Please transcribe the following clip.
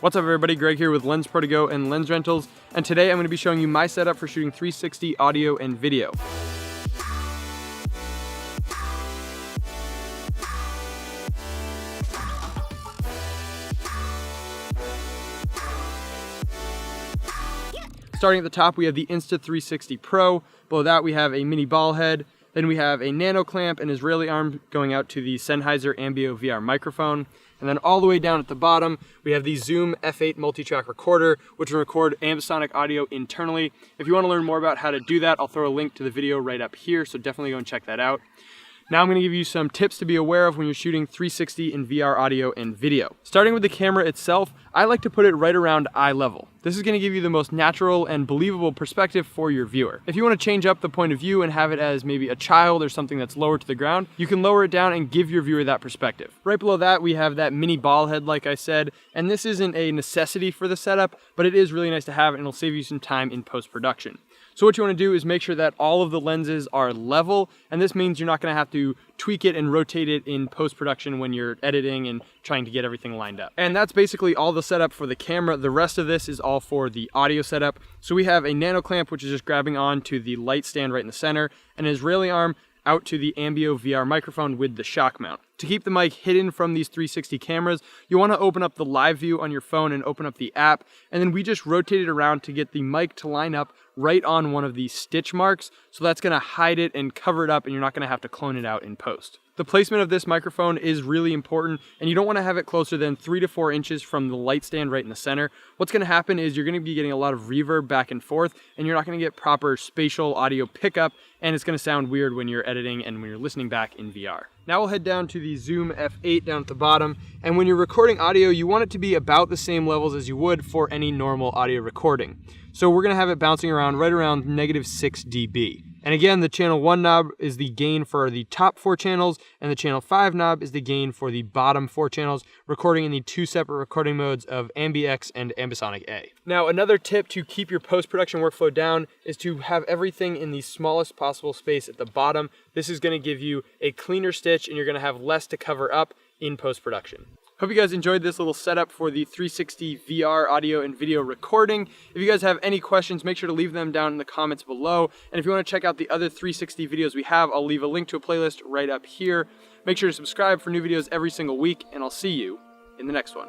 What's up everybody, Greg here with Lens Pro to Go and Lens Rentals, and today I'm going to be showing you my setup for shooting 360 audio and video. Starting at the top, we have the Insta360 Pro. Below that, we have a mini ball head. Then we have a Nano Clamp and Israeli arm going out to the Sennehiser Ambeo VR microphone. And then all the way down at the bottom, we have the Zoom F8 multi-track recorder, which will record ambisonic audio internally. If you want to learn more about how to do that, I'll throw a link to the video right up here, so definitely go and check that out. Now I'm going to give you some tips to be aware of when you're shooting 360 in VR audio and video. Starting with the camera itself, I like to put it right around eye level. This is going to give you the most natural and believable perspective for your viewer. If you want to change up the point of view and have it as maybe a child or something that's lower to the ground, you can lower it down and give your viewer that perspective. Right below that, we have that mini ball head, like I said, and this isn't a necessity for the setup, but it is really nice to have and it'll save you some time in post-production. So what you want to do is make sure that all of the lenses are level, and this means you're not going to have to tweak it and rotate it in post-production when you're editing and trying to get everything lined up. And that's basically all the setup for the camera. The rest of this is all for the audio setup. So we have a Nano Clamp, which is just grabbing on to the light stand right in the center, and an Israeli arm out to the Ambeo VR microphone with the shock mount. To keep the mic hidden from these 360 cameras, you want to open up the live view on your phone and open up the app, and then we just rotate it around to get the mic to line up right on one of these stitch marks, so that's going to hide it and cover it up and you're not going to have to clone it out in post. The placement of this microphone is really important, and you don't want to have it closer than 3 to 4 inches from the light stand right in the center. What's going to happen is you're going to be getting a lot of reverb back and forth, and you're not going to get proper spatial audio pickup, and it's going to sound weird when you're editing and when you're listening back in VR. Now we'll head down to the Zoom F8 down at the bottom, and when you're recording audio, you want it to be about the same levels as you would for any normal audio recording. So we're going to have it bouncing around right around -6 dB. And again, the channel 1 knob is the gain for the top 4 channels, and the channel 5 knob is the gain for the bottom 4 channels, recording in the 2 separate recording modes of Ambi-X and Ambisonic A. Now, another tip to keep your post-production workflow down is to have everything in the smallest possible space at the bottom. This is going to give you a cleaner stitch, and you're going to have less to cover up in post-production. Hope you guys enjoyed this little setup for the 360 VR audio and video recording. If you guys have any questions, make sure to leave them down in the comments below. And if you want to check out the other 360 videos we have, I'll leave a link to a playlist right up here. Make sure to subscribe for new videos every single week, and I'll see you in the next one.